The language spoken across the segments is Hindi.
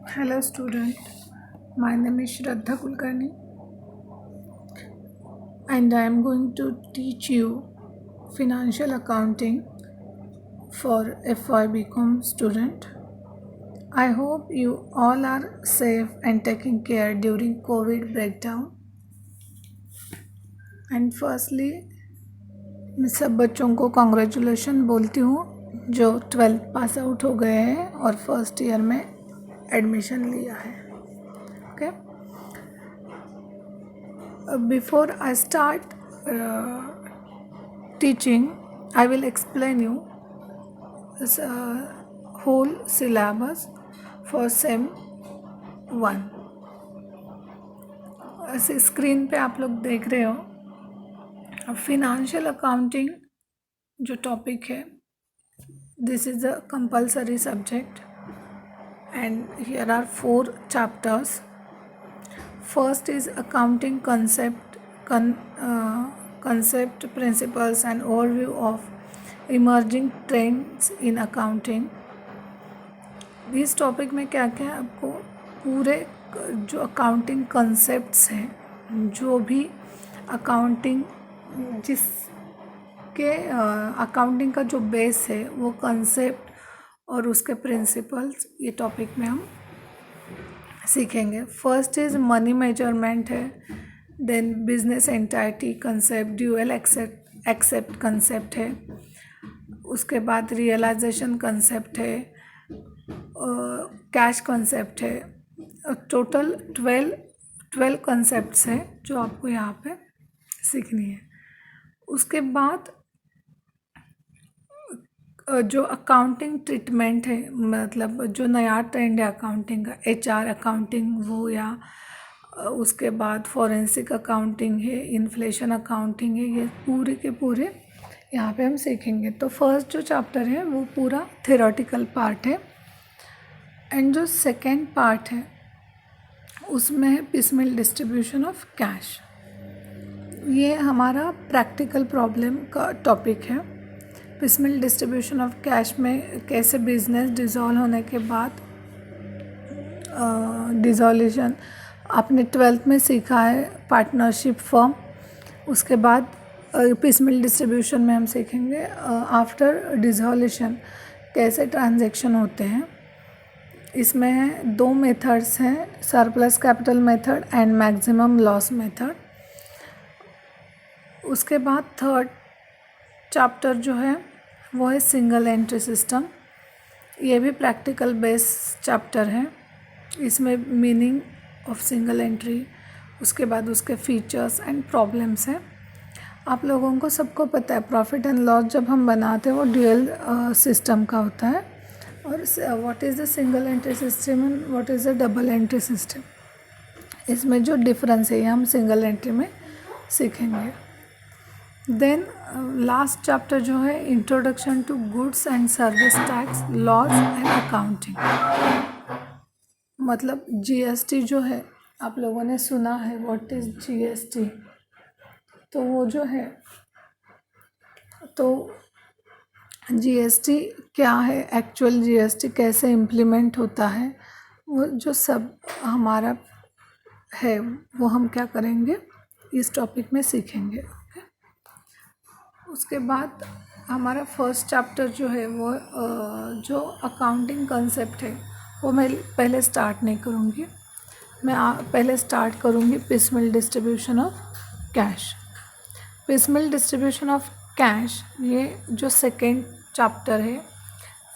Hello student, my name is Shraddha Kulkarni and I am going to teach you financial accounting for FY BCom student. I hope you all are safe and taking care during COVID breakdown. And firstly, मैं सब बच्चों को कॉन्ग्रेचुलेशन बोलती हूँ जो 12th पास आउट हो गए हैं और फर्स्ट ईयर में एडमिशन लिया है. Okay. Before I start teaching, I will explain you this whole syllabus for SEM 1. ऐसे स्क्रीन पे आप लोग देख रहे हो फिनेंशियल अकाउंटिंग जो टॉपिक है, this is a compulsory subject and here are 4 chapters. First is accounting concept, principles and overview of emerging trends in accounting. इस टॉपिक में क्या क्या आपको पूरे जो अकाउंटिंग कंसेप्ट्स हैं, जो भी अकाउंटिंग जिसके अकाउंटिंग का जो बेस है वो कंसेप्ट और उसके प्रिंसिपल्स ये टॉपिक में हम सीखेंगे. फर्स्ट इज़ मनी मेजरमेंट है, then business entity concept, dual aspect concept है, उसके बाद रियलाइजेशन कंसेप्ट है, कैश कंसेप्ट है. टोटल 12 कंसेप्ट्स है जो आपको यहाँ पे सीखनी है. उसके बाद जो अकाउंटिंग ट्रीटमेंट है, मतलब जो नया ट्रेंड है अकाउंटिंग का, HR अकाउंटिंग वो, या उसके बाद फॉरेंसिक अकाउंटिंग है, इन्फ्लेशन अकाउंटिंग है, ये पूरे के पूरे यहाँ पे हम सीखेंगे. तो फर्स्ट जो चैप्टर है वो पूरा थ्योरेटिकल पार्ट है एंड जो सेकेंड पार्ट है उसमें है पिसमिल डिस्ट्रीब्यूशन ऑफ कैश. ये हमारा प्रैक्टिकल प्रॉब्लम का टॉपिक है. पिसमिल डिस्ट्रीब्यूशन ऑफ कैश में कैसे बिजनेस डिज़ोल्व होने के बाद डिज़ोल्यूशन आपने 12th में सीखा है, पार्टनरशिप फर्म. उसके बाद पिसमिल डिस्ट्रीब्यूशन में हम सीखेंगे आफ्टर डिज़ोल्यूशन कैसे ट्रांजैक्शन होते हैं. इसमें 2 मेथड्स हैं, surplus capital method and maximum loss method. उसके बाद थर्ड चैप्टर जो है वो है सिंगल एंट्री सिस्टम. ये भी प्रैक्टिकल बेस चैप्टर है. इसमें मीनिंग ऑफ सिंगल एंट्री, उसके बाद उसके फीचर्स एंड प्रॉब्लम्स हैं. आप लोगों को सबको पता है प्रॉफिट एंड लॉस जब हम बनाते हैं वो ड्यूअल सिस्टम का होता है, और what is the single entry system and what is the double entry system, इसमें जो डिफरेंस है ये हम सिंगल एंट्री में सीखेंगे. देन लास्ट चैप्टर जो है introduction to goods and service tax laws and accounting. मतलब GST जो है आप लोगों ने सुना है, व्हाट इज़ GST. तो वो जो है, तो GST क्या है, एक्चुअल GST कैसे इम्प्लीमेंट होता है, वो जो सब हमारा है वो हम क्या करेंगे इस टॉपिक में सीखेंगे. उसके बाद हमारा फर्स्ट चैप्टर जो है वो जो अकाउंटिंग कंसेप्ट है वो मैं पहले स्टार्ट नहीं करूँगी. मैं पहले स्टार्ट करूँगी piecemeal distribution of cash. Piecemeal distribution of cash ये जो सेकेंड चैप्टर है,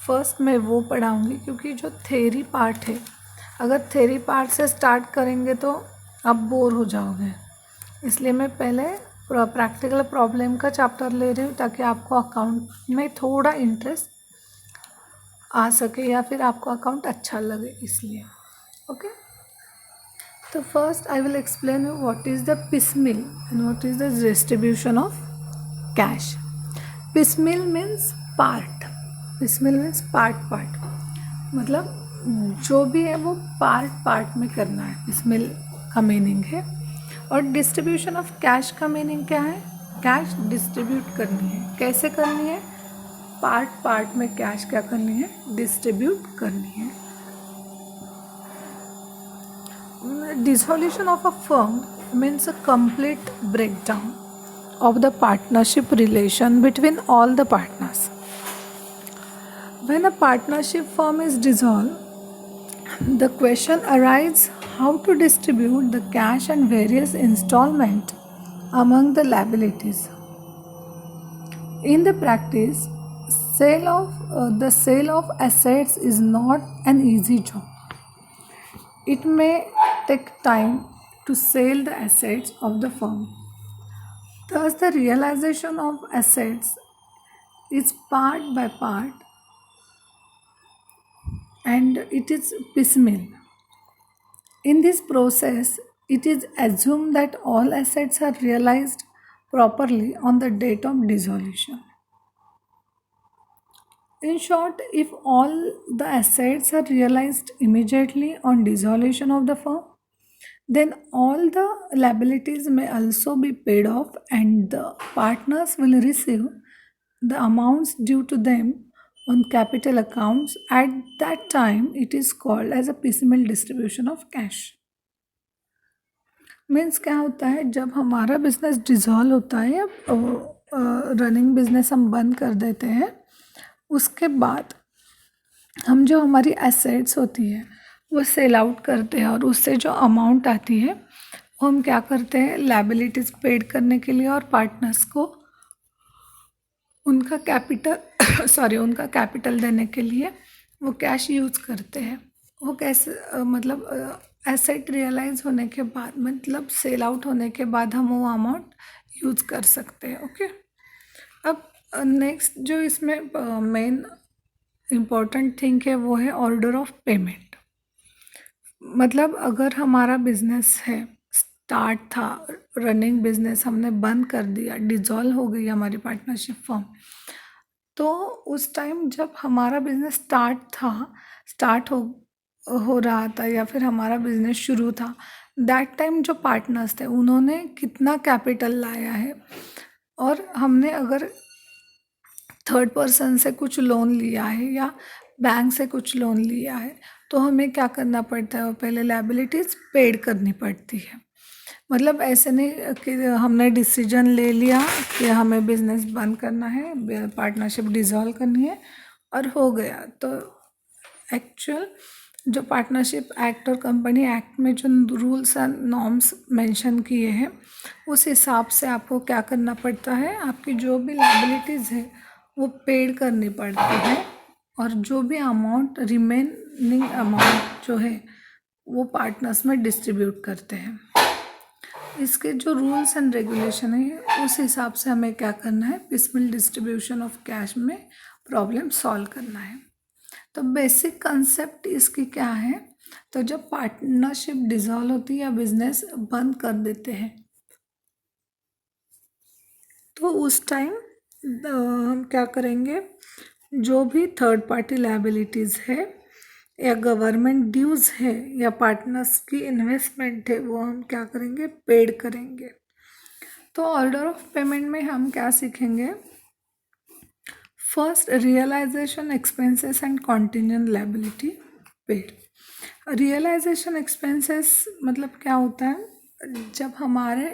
फर्स्ट मैं वो पढ़ाऊँगी क्योंकि जो थ्योरी पार्ट है, अगर थ्योरी पार्ट से स्टार्ट करेंगे तो आप बोर हो जाओगे. इसलिए मैं पहले प्रैक्टिकल प्रॉब्लम का चैप्टर ले रही हूँ ताकि आपको अकाउंट में थोड़ा इंटरेस्ट आ सके या फिर आपको अकाउंट अच्छा लगे, इसलिए. ओके. तो first I will explain you what is the piecemeal and what is the distribution of cash. Piecemeal means part. Piecemeal means part. मतलब जो भी है वो पार्ट में करना है, पिसमिल का मीनिंग है. और डिस्ट्रीब्यूशन ऑफ कैश का मीनिंग क्या है, कैश डिस्ट्रीब्यूट करनी है. कैसे करनी है, पार्ट में कैश क्या करनी है, डिस्ट्रीब्यूट करनी है. dissolution of a firm means a complete breakdown of the partnership relation between all the partners. When a partnership firm is dissolved, the question arises how to distribute the cash and various installment among the liabilities. In the practice, the sale of assets is not an easy job. It may take time to sell the assets of the firm. Thus, the realization of assets is part by part and it is piecemeal. In this process, it is assumed that all assets are realized properly on the date of dissolution. In short, if all the assets are realized immediately on dissolution of the firm, then all the liabilities may also be paid off and the partners will receive the amounts due to them on capital accounts. At that time, it is called as a piecemeal distribution of cash. Means क्या होता है, जब हमारा बिजनेस डिज़ोल्व होता है या रनिंग बिजनेस हम बंद कर देते हैं, उसके बाद हम जो हमारी एसेट्स होती है वो सेल आउट करते हैं और उससे जो अमाउंट आती है वो हम क्या करते हैं, लायबिलिटीज़ पेड करने के लिए और पार्टनर्स को उनका कैपिटल उनका कैपिटल देने के लिए वो कैश यूज़ करते हैं. वो कैसे मतलब एसेट रियलाइज होने के बाद, मतलब सेल आउट होने के बाद हम वो अमाउंट यूज़ कर सकते हैं. ओके. अब नेक्स्ट जो इसमें मेन इम्पॉर्टेंट थिंग है वो है ऑर्डर ऑफ पेमेंट. मतलब अगर हमारा बिजनेस है, स्टार्ट था रनिंग बिजनेस, हमने बंद कर दिया, डिज़ोल्व हो गई हमारी पार्टनरशिप फॉर्म, तो उस टाइम जब हमारा बिजनेस स्टार्ट हो रहा था या फिर हमारा बिजनेस शुरू था, दैट टाइम जो पार्टनर्स थे उन्होंने कितना कैपिटल लाया है, और हमने अगर थर्ड पर्सन से कुछ लोन लिया है या बैंक से कुछ लोन लिया है, तो हमें क्या करना पड़ता है, वो पहले लायबिलिटीज़ पेड करनी पड़ती है. मतलब ऐसे नहीं कि हमने डिसीजन ले लिया कि हमें बिजनेस बंद करना है, पार्टनरशिप डिज़ोल्व करनी है और हो गया. तो एक्चुअल जो पार्टनरशिप एक्ट और कंपनी एक्ट में जो रूल्स एंड नॉर्म्स मेंशन किए हैं, उस हिसाब से आपको क्या करना पड़ता है, आपकी जो भी लायबिलिटीज़ है वो पेड करनी पड़ती है और जो भी अमाउंट रिमेनिंग अमाउंट जो है वो पार्टनर्स में डिस्ट्रीब्यूट करते हैं. इसके जो रूल्स एंड रेगुलेशन है उस हिसाब से हमें क्या करना है, पिसमिल डिस्ट्रीब्यूशन ऑफ कैश में प्रॉब्लम सॉल्व करना है. तो बेसिक कंसेप्ट इसकी क्या है, तो जब पार्टनरशिप डिसॉल्व होती है या बिजनेस बंद कर देते हैं, तो उस टाइम हम क्या करेंगे, जो भी थर्ड पार्टी लायबिलिटीज़ है या गवर्नमेंट ड्यूज़ है या पार्टनर्स की इन्वेस्टमेंट है, वो हम क्या करेंगे, पेड करेंगे. तो ऑर्डर ऑफ पेमेंट में हम क्या सीखेंगे, first realisation expenses and contingent liability paid. Realisation expenses मतलब क्या होता है, जब हमारे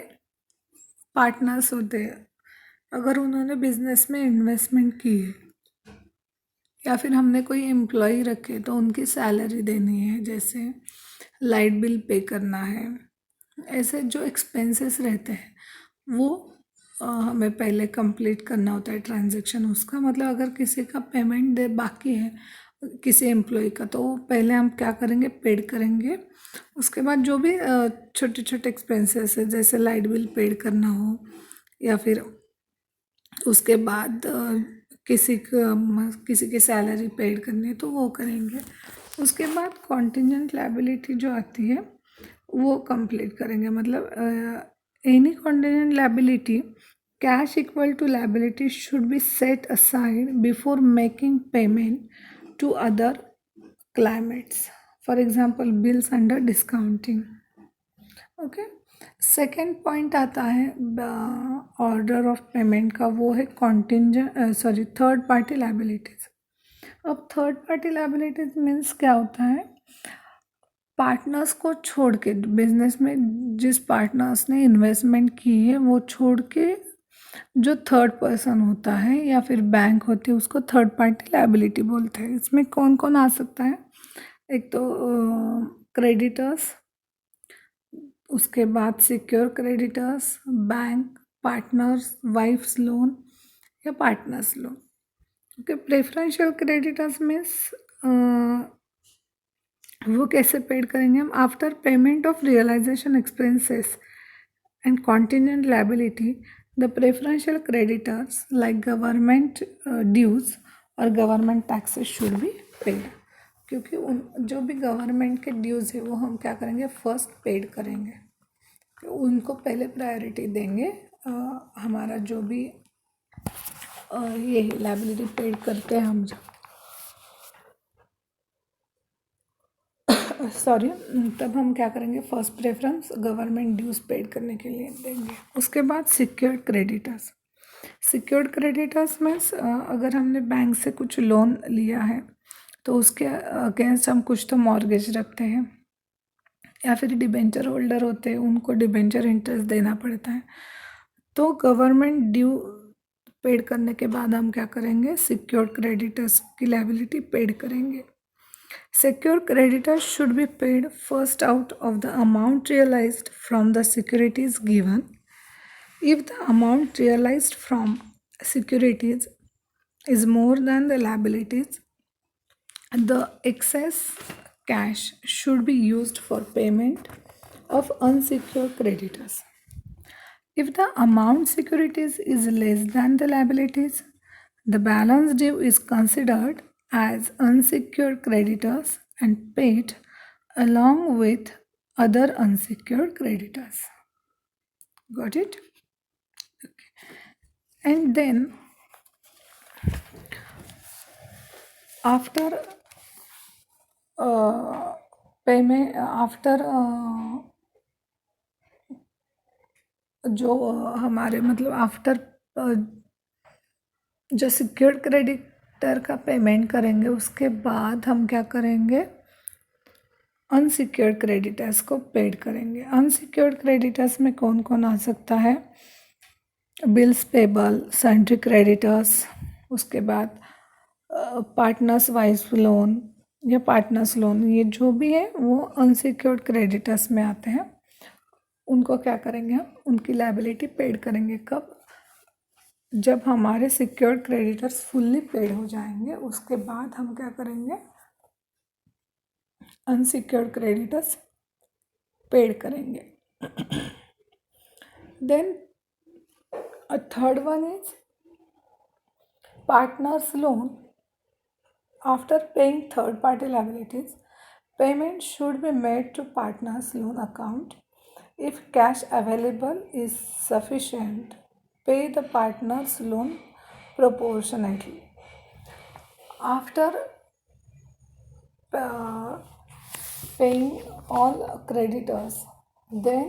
पार्टनर्स होते हैं, अगर उन्होंने बिजनेस में इन्वेस्टमेंट की है या फिर हमने कोई एम्प्लॉय रखे तो उनकी सैलरी देनी है, जैसे लाइट बिल पे करना है, ऐसे जो एक्सपेंसेस रहते हैं वो हमें पहले कंप्लीट करना होता है ट्रांजैक्शन उसका. मतलब अगर किसी का पेमेंट बाकी है किसी एम्प्लॉय का, तो पहले हम क्या करेंगे, पेड करेंगे. उसके बाद जो भी छोटे छोटे एक्सपेंसेस है, जैसे लाइट बिल पेड करना हो या फिर उसके बाद किसी की सैलरी पेड करनी है तो वो करेंगे. उसके बाद कॉन्टिजेंट लायबिलिटी जो आती है वो कंप्लीट करेंगे. मतलब any contingent liability cash equal to liability should be set aside before making payment to other climates, for example bills under discounting. Okay. Second point आता है ऑर्डर ऑफ पेमेंट का, वो है थर्ड पार्टी लायबिलिटीज़. अब थर्ड पार्टी लायबिलिटीज़ मीन्स क्या होता है, पार्टनर्स को छोड़ के, बिजनेस में जिस पार्टनर्स ने इन्वेस्टमेंट की है वो छोड़ के जो थर्ड पर्सन होता है या फिर बैंक होती है उसको थर्ड पार्टी लायबिलिटी बोलते हैं। इसमें कौन कौन आ सकता है? एक तो क्रेडिटर्स, उसके बाद secure creditors, bank, partners, wife's loan या partners loan. Okay, preferential creditors means वो कैसे पेड करेंगे हम? After payment of realisation expenses and contingent liability the preferential creditors like government dues और government taxes should be paid. क्योंकि उन जो भी गवर्नमेंट के ड्यूज़ है वो हम क्या करेंगे? फर्स्ट पेड करेंगे, उनको पहले प्रायोरिटी देंगे। हमारा जो भी ये लायबिलिटी पेड करते हैं हम जब सॉरी, तब हम क्या करेंगे? First preference government dues paid करने के लिए देंगे। उसके बाद secured creditors. Secured creditors means अगर हमने बैंक से कुछ लोन लिया है तो उसके अगेंस्ट हम कुछ तो मॉर्गेज रखते हैं, या फिर डिबेंचर होल्डर होते हैं उनको डिबेंचर इंटरेस्ट देना पड़ता है। तो गवर्नमेंट ड्यू पेड करने के बाद हम क्या करेंगे? सिक्योर्ड क्रेडिटर्स की लायबिलिटी पेड करेंगे। Secured creditors should be paid first out of the amount realized from the securities given. If the amount realized from securities is more than the liabilities, the excess cash should be used for payment of unsecured creditors. If the amount securities is less than the liabilities, the balance due is considered as unsecured creditors and paid along with other unsecured creditors. Got it? Okay. And then after payment, after जो हमारे मतलब आफ्टर जो सिक्योर्ड क्रेडिटर का पेमेंट करेंगे उसके बाद हम क्या करेंगे? अनसिक्योर्ड क्रेडिटर्स को पेड करेंगे। अनसिक्योर्ड क्रेडिटर्स में कौन कौन आ सकता है? बिल्स पेबल, सन्ड्री क्रेडिटर्स, उसके बाद पार्टनर्स वाइज लोन या पार्टनर्स लोन, ये जो भी है वो अनसिक्योर्ड क्रेडिटर्स में आते हैं। उनको क्या करेंगे? हम उनकी लायबिलिटी पेड करेंगे। कब? जब हमारे सिक्योर्ड क्रेडिटर्स फुल्ली पेड हो जाएंगे उसके बाद हम क्या करेंगे? अनसिक्योर्ड क्रेडिटर्स पेड करेंगे। Then a third one is partners loan. After paying third party liabilities, payment should be made to partners loan account. If cash available is sufficient, pay the partners loan proportionately. After paying all creditors, then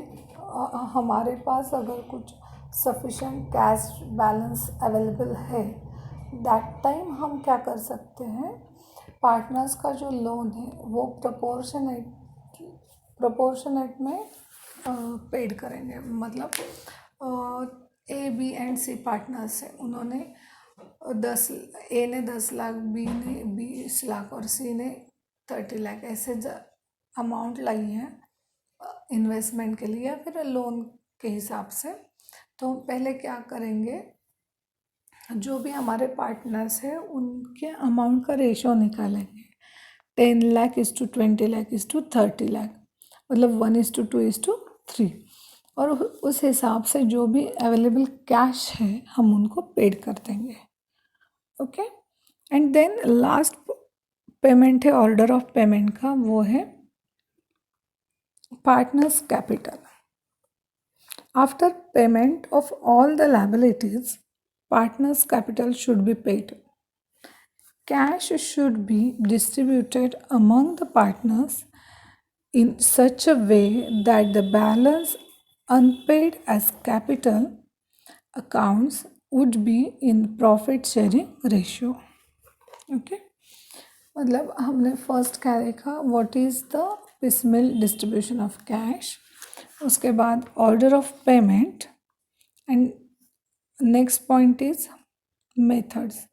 हमारे पास अगर कुछ सफिशेंट कैश बैलेंस अवेलेबल है, दैट टाइम हम क्या कर सकते हैं? पार्टनर्स का जो लोन है वो प्रोपोर्शनेट में पेड करेंगे। मतलब A B and C partners है, उन्होंने 10 ए ने 10 लाख, बी ने 20 लाख और सी ने 30 लाख ऐसे अमाउंट लाई है इन्वेस्टमेंट के लिए या फिर लोन के हिसाब से। तो पहले क्या करेंगे? जो भी हमारे पार्टनर्स हैं उनके अमाउंट का रेशो निकालेंगे। 10 lakh is to 20 lakh is to 30 lakh, मतलब 1:2:3, और उस हिसाब से जो भी अवेलेबल कैश है हम उनको पेड कर देंगे। Okay, and then last payment है ऑर्डर ऑफ पेमेंट का, वो है partners capital. After payment of all the liabilities, partners capital should be paid. Cash should be distributed among the partners in such a way that the balance unpaid as capital accounts would be in profit sharing ratio. Okay, मतलब हमने फर्स्ट क्या देखा? What is the piecemeal distribution of cash, उसके बाद order of payment, and next point is methods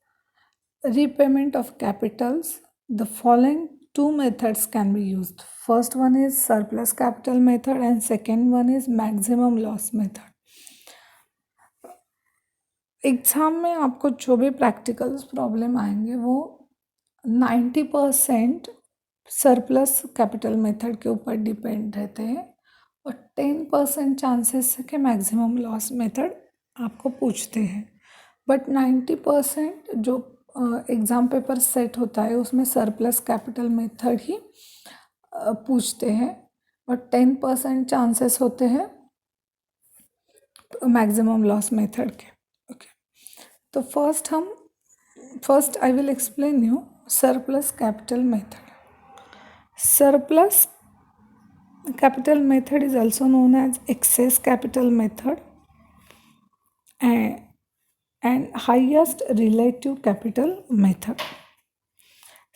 repayment of capitals. The following two methods can be used. First one is surplus capital method and second one is maximum loss method. Exam में आपको जो भी प्रैक्टिकल्स प्रॉब्लम आएंगे वो 90% सरप्लस कैपिटल मेथड के ऊपर डिपेंड रहते हैं और 10% चांसेस है कि मैक्सिमम लॉस मेथड आपको पूछते हैं, बट 90% जो एग्ज़ाम पेपर सेट होता है उसमें सरप्लस कैपिटल मेथड ही पूछते हैं और 10% चांसेस होते हैं मैक्सिमम लॉस मेथड के. ओके, तो first I will explain you surplus capital method. Surplus capital method is also known as excess capital method and highest relative capital method.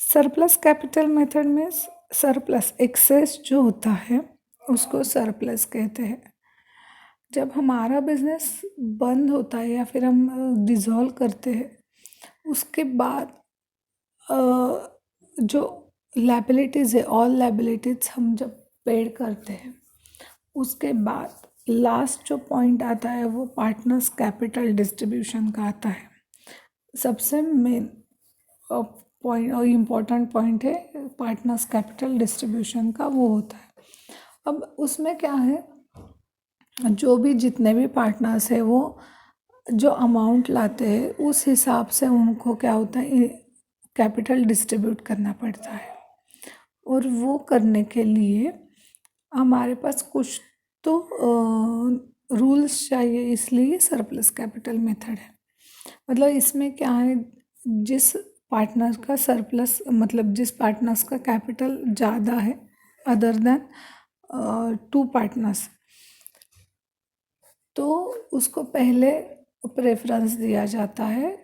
Surplus capital method में सरप्लस एक्सेस जो होता है उसको सरप्लस कहते हैं. जब हमारा बिजनेस बंद होता है या फिर हम डिज़ोल्व करते हैं उसके बाद जो लायबिलिटीज़ है, ऑल लायबिलिटीज़ हम जब पेड करते हैं उसके बाद लास्ट जो पॉइंट आता है वो पार्टनर्स कैपिटल डिस्ट्रीब्यूशन का आता है. सबसे मेन पॉइंट और इम्पोर्टेंट पॉइंट है पार्टनर्स कैपिटल डिस्ट्रीब्यूशन का, वो होता है. अब उसमें क्या है, जो भी जितने भी पार्टनर्स है वो जो अमाउंट लाते हैं उस हिसाब से उनको क्या होता है कैपिटल डिस्ट्रीब्यूट करना पड़ता है. और वो करने के लिए हमारे पास कुछ तो रूल्स चाहिए, इसलिए सरप्लस कैपिटल मेथड है. मतलब इसमें क्या है, जिस पार्टनर का सरप्लस मतलब जिस पार्टनर्स का कैपिटल ज़्यादा है अदर देन 2 पार्टनर्स, तो उसको पहले प्रेफरेंस दिया जाता है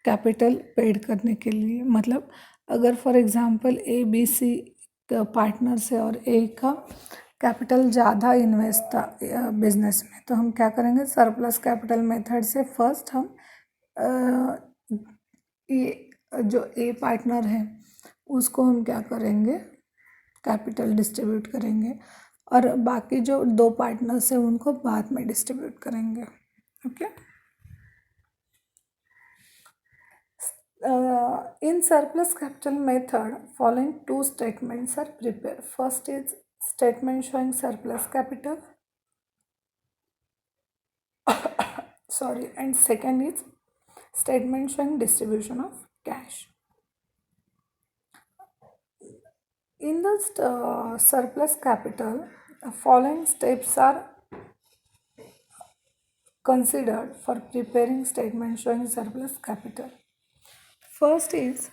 कैपिटल पेड करने के लिए. मतलब अगर फॉर एग्जांपल ABC का पार्टनर्स है और A का कैपिटल ज़्यादा इन्वेस्ट था बिजनेस में, तो हम क्या करेंगे सरप्लस कैपिटल मेथड से फर्स्ट हम ये जो A पार्टनर है उसको हम क्या करेंगे कैपिटल डिस्ट्रीब्यूट करेंगे और बाकी जो 2 पार्टनर्स हैं उनको बाद में डिस्ट्रीब्यूट करेंगे. Okay, in surplus capital method following 2 statements are prepared. First is statement showing surplus capital and second is statement showing distribution of cash. In the surplus capital, the following steps are considered for preparing statement showing surplus capital. First is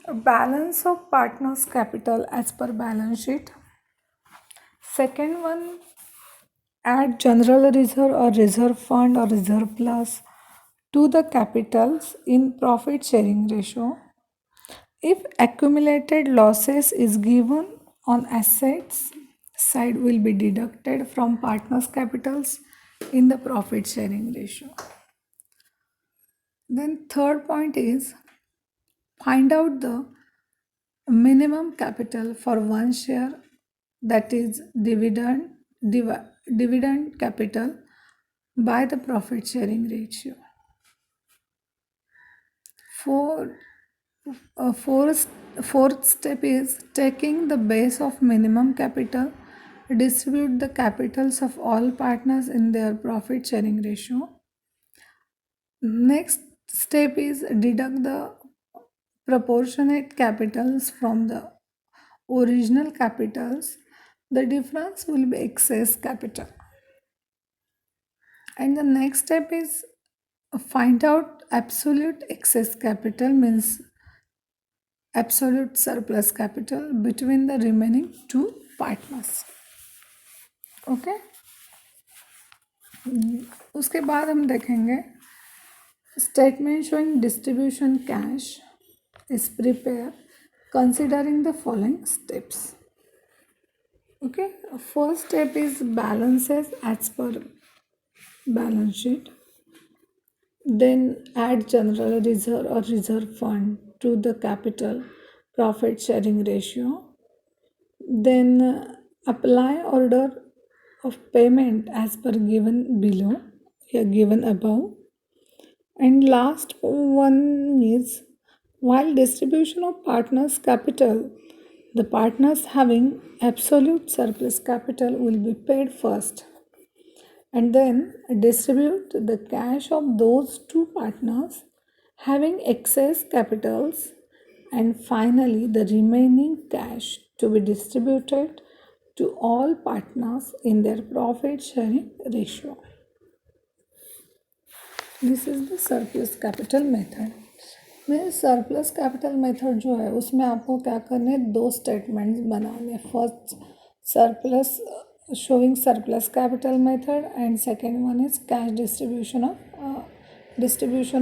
a balance of partners' capital as per balance sheet. Second one, add general reserve or reserve fund or reserve plus to the capitals in profit sharing ratio. If accumulated losses is given on assets side will be deducted from partners' capitals in the profit sharing ratio. Then third point is find out the minimum capital for one share, that is dividend capital by the profit sharing ratio. Fourth step is taking the base of minimum capital, distribute the capitals of all partners in their profit sharing ratio. Next step is deduct the proportionate capitals from the original capitals. The difference will be excess capital. And the next step is find out absolute excess capital, means absolute surplus capital between the remaining 2 partners. Okay, उसके बाद हम देखेंगे statement showing distribution cash is prepare considering the following steps. Okay, first step is balances as per balance sheet. Then add general reserve or reserve fund to the capital profit sharing ratio. Then apply order of payment as per given below, given above. And last one is, while distribution of partners capital, the partners having absolute surplus capital will be paid first, and then distribute the cash of those two partners having excess capitals, and finally the remaining cash to be distributed to all partners in their profit sharing ratio. This is the surplus capital method में सरप्लस कैपिटल मेथड जो है उसमें आपको क्या करना है, दो स्टेटमेंट्स बनाने. First surplus showing surplus capital method and second one is cash distribution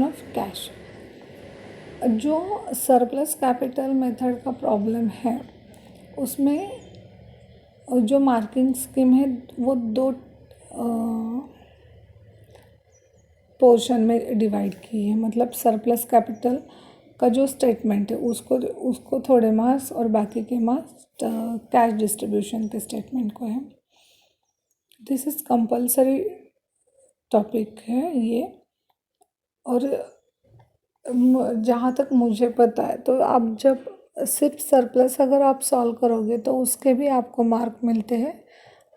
of cash. जो सरप्लस कैपिटल मेथड का प्रॉब्लम है उसमें जो मार्किंग स्कीम है वो दो पोर्शन में डिवाइड की है. मतलब सरप्लस कैपिटल का जो स्टेटमेंट है उसको थोड़े मार्क्स और बाकी के मार्क्स कैश डिस्ट्रीब्यूशन के स्टेटमेंट को है. दिस इज़ कंपलसरी टॉपिक है ये. और जहाँ तक मुझे पता है तो आप जब सिर्फ सरप्लस अगर आप सॉल्व करोगे तो उसके भी आपको मार्क मिलते हैं.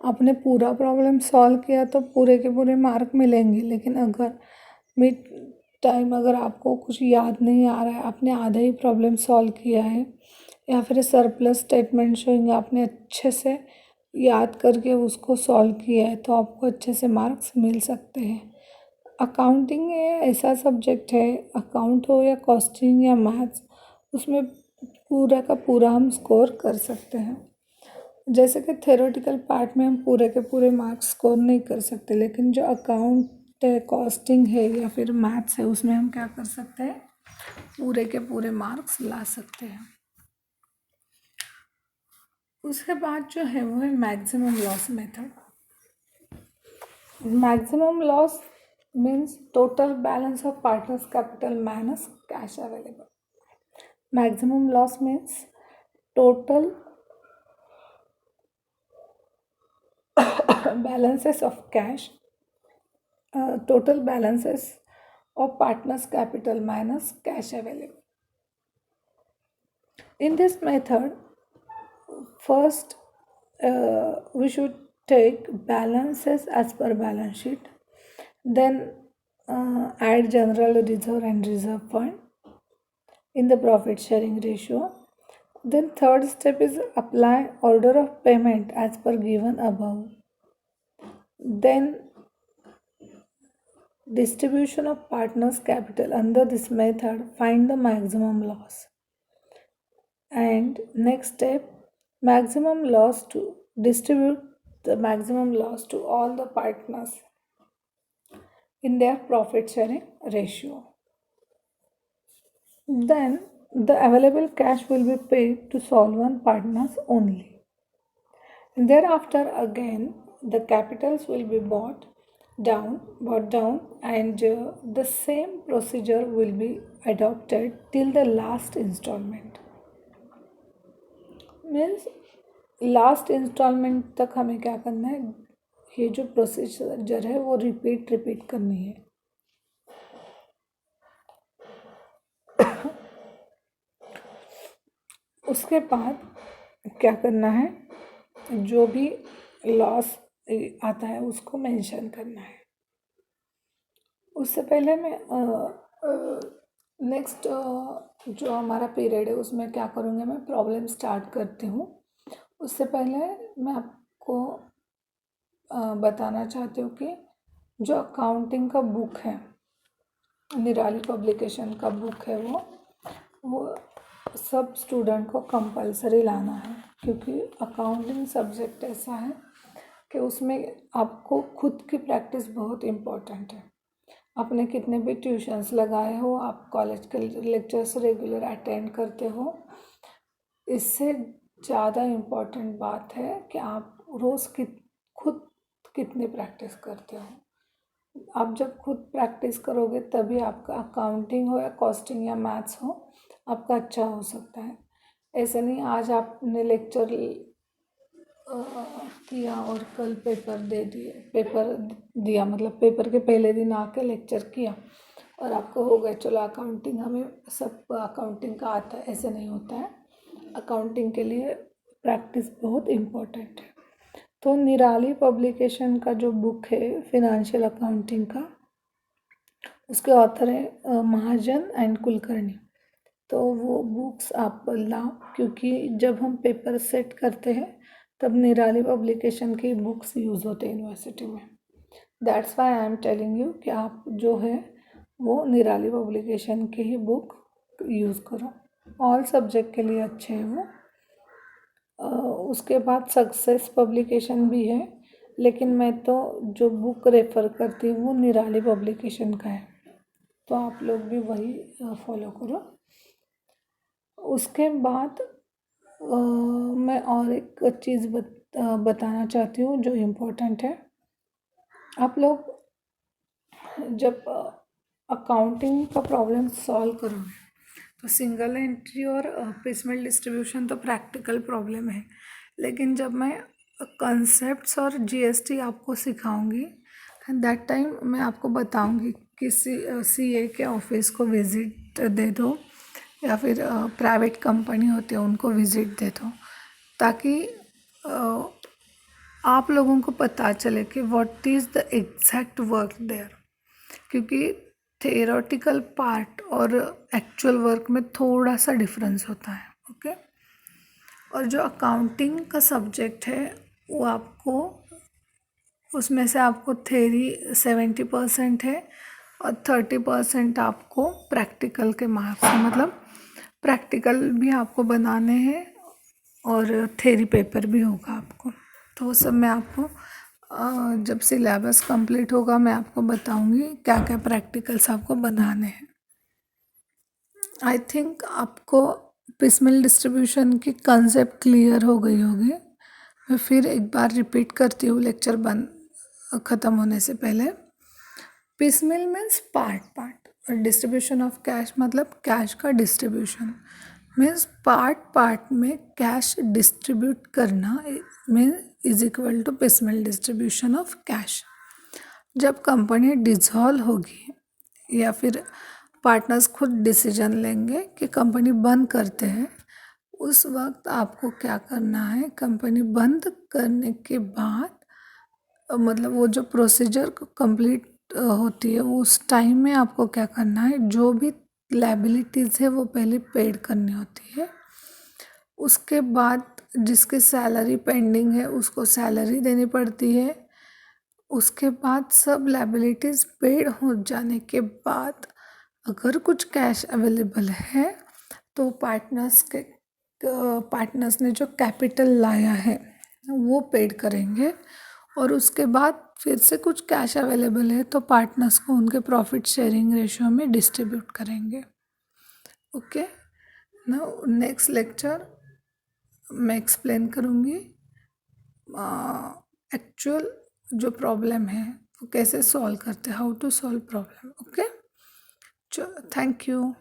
आपने पूरा प्रॉब्लम सॉल्व किया तो पूरे के पूरे मार्क मिलेंगे. लेकिन अगर मिड टाइम अगर आपको कुछ याद नहीं आ रहा है, आपने आधा ही प्रॉब्लम सॉल्व किया है, या फिर सरप्लस स्टेटमेंट शोइंग आपने अच्छे से याद करके उसको सॉल्व किया है, तो आपको अच्छे से मार्क्स मिल सकते हैं. अकाउंटिंग ऐसा सब्जेक्ट है, अकाउंट हो या कॉस्टिंग या मैथ्स, उसमें पूरा का पूरा हम स्कोर कर सकते हैं. जैसे कि थ्योरेटिकल पार्ट में हम पूरे के पूरे मार्क्स स्कोर नहीं कर सकते, लेकिन जो अकाउंट है, कॉस्टिंग है या फिर मैथ्स है, उसमें हम क्या कर सकते हैं, पूरे के पूरे मार्क्स ला सकते हैं. उसके बाद जो है वो है maximum loss method. Maximum loss means total balance of partners capital minus cash available. Maximum loss means total balances of cash, total balances of partners capital minus cash available. In this method, first we should take balances as per balance sheet, then add general reserve and reserve fund in the profit sharing ratio. Then third step is apply order of payment as per given above. Then distribution of partners capital. Under this method, find the maximum loss. And next step, maximum loss to distribute the maximum loss to all the partners in their profit sharing ratio. Then the available cash will be paid to solvent partners only. And thereafter again the capitals will be bought down, and the same procedure will be adopted till the last installment. Means last instalment तक हमें क्या करना है, ये जो प्रोसीजर है वो रिपीट करनी है. उसके बाद क्या करना है, जो भी लॉस आता है उसको मेंशन करना है. उससे पहले मैं नेक्स्ट जो हमारा पीरियड है उसमें क्या करूँगी, मैं प्रॉब्लम स्टार्ट करती हूँ. उससे पहले मैं आपको बताना चाहती हूँ कि जो अकाउंटिंग का बुक है, निराली पब्लिकेशन का बुक है, वो सब स्टूडेंट को कंपलसरी लाना है. क्योंकि अकाउंटिंग सब्जेक्ट ऐसा है कि उसमें आपको खुद की प्रैक्टिस बहुत इम्पोर्टेंट है. आपने कितने भी ट्यूशन्स लगाए हो, आप कॉलेज के लेक्चर्स रेगुलर अटेंड करते हो, इससे ज़्यादा इम्पोर्टेंट बात है कि आप रोज़ खुद कितनी प्रैक्टिस करते हो। आप जब खुद प्रैक्टिस करोगे तभी आपका अकाउंटिंग हो या कॉस्टिंग या मैथ्स हो, आपका अच्छा हो सकता है। ऐसे नहीं आज आपने लेक्चर किया और कल पेपर दिया, मतलब पेपर के पहले दिन आके लेक्चर किया और आपको हो गया चलो अकाउंटिंग हमें सब अकाउंटिंग का आता है, ऐसे नहीं होता है। अकाउंटिंग के लिए प्रैक्टिस बहुत इम्पोर्टेंट है। तो निराली पब्लिकेशन का जो बुक है फिनेंशियल अकाउंटिंग का, उसके ऑथर है महाजन एंड कुलकर्णी। तो वो बुक्स आप लाओ, क्योंकि जब हम पेपर सेट करते हैं तब निराली पब्लिकेशन की बुक्स यूज़ होते हैं यूनिवर्सिटी में। That's why I am telling you कि आप जो है वो निराली पब्लिकेशन की ही बुक यूज़ करो। ऑल सब्जेक्ट के लिए अच्छे हैं वो। उसके बाद सक्सेस पब्लिकेशन भी है, लेकिन मैं तो जो बुक रेफ़र करती हूँ वो निराली पब्लिकेशन का है, तो आप लोग भी वही फॉलो करो। उसके बाद मैं और एक चीज़ बताना चाहती हूँ जो इम्पोर्टेंट है। आप लोग जब अकाउंटिंग का प्रॉब्लम सॉल्व करोगे तो सिंगल एंट्री और पिसमेल डिस्ट्रीब्यूशन तो प्रैक्टिकल प्रॉब्लम है, लेकिन जब मैं कॉन्सेप्ट्स और जीएसटी आपको सिखाऊंगी दैट टाइम मैं आपको बताऊंगी कि सीए के ऑफिस को विज़िट दे दो या फिर प्राइवेट कंपनी होती है उनको विज़िट दे दो, ताकि आप लोगों को पता चले कि what is the exact work there. क्योंकि थियोरेटिकल पार्ट और एक्चुअल वर्क में थोड़ा सा डिफरेंस होता है। ओके। और जो अकाउंटिंग का सब्जेक्ट है वो आपको उसमें से आपको थ्योरी 70% है और 30% आपको प्रैक्टिकल के मार्क्स हैं, मतलब प्रैक्टिकल भी आपको बनाने हैं और थ्योरी पेपर भी होगा आपको। तो वो सब मैं आपको जब सिलेबस कंप्लीट होगा मैं आपको बताऊंगी क्या क्या प्रैक्टिकल्स आपको बनाने हैं। आई थिंक आपको पिसमिल डिस्ट्रीब्यूशन की कंसेप्ट क्लियर हो गई होगी। मैं फिर एक बार रिपीट करती हूँ लेक्चर ख़त्म होने से पहले। पिसमिल मीन्स पार्ट पार्ट और डिस्ट्रीब्यूशन ऑफ कैश मतलब कैश का डिस्ट्रीब्यूशन मीन्स पार्ट पार्ट में कैश डिस्ट्रीब्यूट करना mean is equal to piecemeal distribution of cash. जब कंपनी डिसॉल्व होगी या फिर पार्टनर्स खुद डिसीजन लेंगे कि कंपनी बंद करते हैं, उस वक्त आपको क्या करना है, कंपनी बंद करने के बाद मतलब वो जो प्रोसीजर कंप्लीट होती है उस टाइम में आपको क्या करना है, जो भी लायबिलिटीज़ है वो पहले पेड करनी होती है। उसके बाद जिसकी सैलरी पेंडिंग है उसको सैलरी देनी पड़ती है। उसके बाद सब लायबिलिटीज़ पेड हो जाने के बाद अगर कुछ कैश अवेलेबल है तो पार्टनर्स ने जो कैपिटल लाया है वो पेड करेंगे, और उसके बाद फिर से कुछ कैश अवेलेबल है तो पार्टनर्स को उनके प्रॉफिट शेयरिंग रेशियो में डिस्ट्रीब्यूट करेंगे। ओके। नाउ नेक्स्ट लेक्चर मैं एक्सप्लेन करूँगी एक्चुअल जो प्रॉब्लम है वो कैसे सॉल्व करते हैं, how to solve problem. Okay, चलो थैंक यू।